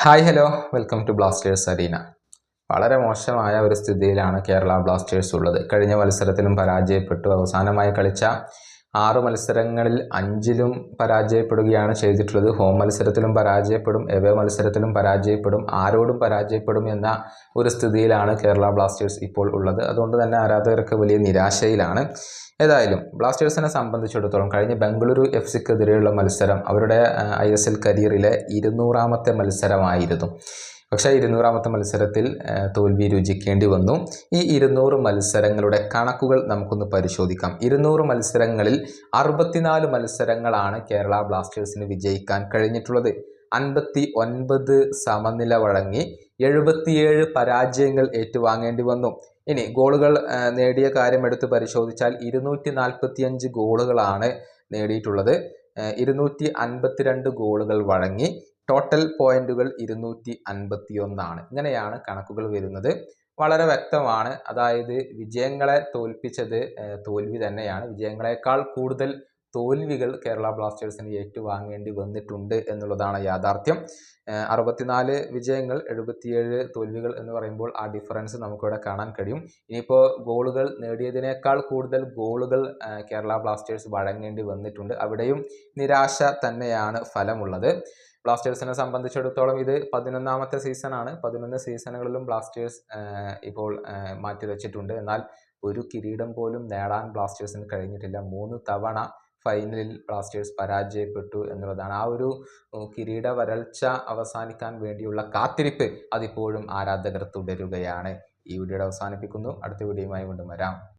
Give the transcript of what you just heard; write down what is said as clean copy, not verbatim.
Hi hello welcome to Blasters arena. വളരെ മോശമായ ഒരു സ്ഥിതിയിലാണ് കേരള ബ്ലാസ്റ്റേഴ്സ് ഉള്ളത്. കഴിഞ്ഞ മത്സരത്തിലും പരാജയപ്പെട്ടു. അവസാനമായി കളിച്ച 6 മത്സരങ്ങളിൽ 5ലും പരാജയപ്പെടുകയാണ് ചെയ്തിട്ടുള്ളത്. ഹോം മത്സരത്തിലും പരാജയപ്പെടും, എവേ മത്സരത്തിലും പരാജയപ്പെടും, ആരോടും പരാജയപ്പെടും എന്ന ഒരു സ്ഥിതിയിലാണ് കേരള ബ്ലാസ്റ്റേഴ്സ് ഇപ്പോൾ ഉള്ളത്. അതുകൊണ്ട് തന്നെ ആരാധകർക്ക് വലിയ നിരാശയിലാണ്. ഏതായാലും ബ്ലാസ്റ്റേഴ്സിനെ സംബന്ധിച്ചിടത്തോളം കഴിഞ്ഞ ബംഗളൂരു FC-ക്കെതിരെയുള്ള മത്സരം അവരുടെ ISL കരിയറിലെ 200ാമത്തെ മത്സരമായിരുന്നു. പക്ഷേ 200ാമത്തെ മത്സരത്തിൽ തോൽവി രുചിക്കേണ്ടി വന്നു. ഈ 200 മത്സരങ്ങളുടെ കണക്കുകൾ നമുക്കൊന്ന് പരിശോധിക്കാം. 200 മത്സരങ്ങളിൽ 64 മത്സരങ്ങളാണ് കേരള ബ്ലാസ്റ്റേഴ്സിന് വിജയിക്കാൻ കഴിഞ്ഞിട്ടുള്ളത്. 59 സമനില വഴങ്ങി 77 പരാജയങ്ങൾ ഏറ്റുവാങ്ങേണ്ടി വന്നു. ഇനി ഗോളുകൾ നേടിയ കാര്യം എടുത്ത് പരിശോധിച്ചാൽ 245 ഗോളുകളാണ് നേടിയിട്ടുള്ളത്. 252 ഗോളുകൾ വഴങ്ങി. ടോട്ടൽ പോയിന്റുകൾ 251. ഇങ്ങനെയാണ് കണക്കുകൾ വരുന്നത്. വളരെ വ്യക്തമാണ്. അതായത് വിജയങ്ങളെ തോൽപ്പിച്ചത് തോൽവി തന്നെയാണ്. വിജയങ്ങളെക്കാൾ കൂടുതൽ തോൽവികൾ കേരള ബ്ലാസ്റ്റേഴ്സിന് ഏറ്റുവാങ്ങേണ്ടി വന്നിട്ടുണ്ട് എന്നുള്ളതാണ് യാഥാർത്ഥ്യം. 64 വിജയങ്ങൾ 77 തോൽവികൾ എന്ന് പറയുമ്പോൾ ആ ഡിഫറൻസ് നമുക്കിവിടെ കാണാൻ കഴിയും. ഇനിയിപ്പോൾ ഗോളുകൾ നേടിയതിനേക്കാൾ കൂടുതൽ ഗോളുകൾ കേരള ബ്ലാസ്റ്റേഴ്സ് വഴങ്ങേണ്ടി വന്നിട്ടുണ്ട്. അവിടെയും നിരാശ തന്നെയാണ് ഫലമുള്ളത്. ബ്ലാസ്റ്റേഴ്സിനെ സംബന്ധിച്ചിടത്തോളം ഇത് 11ാമത്തെ സീസണാണ്. 11 സീസണുകളിലും ബ്ലാസ്റ്റേഴ്സ് ഇപ്പോൾ മാറ്റിവെച്ചിട്ടുണ്ട്. എന്നാൽ ഒരു കിരീടം പോലും നേടാൻ ബ്ലാസ്റ്റേഴ്സിന് കഴിഞ്ഞിട്ടില്ല. 3 തവണ ഫൈനലിൽ ബ്ലാസ്റ്റേഴ്സ് പരാജയപ്പെട്ടു എന്നുള്ളതാണ്. ആ ഒരു കിരീട വരൾച്ച അവസാനിക്കാൻ വേണ്ടിയുള്ള കാത്തിരിപ്പ് അതിപ്പോഴും ആരാധകർ തുടരുകയാണ്. ഈ വീഡിയോ അവസാനിപ്പിക്കുന്നു. അടുത്ത വീഡിയോയുമായി വീണ്ടും വരാം.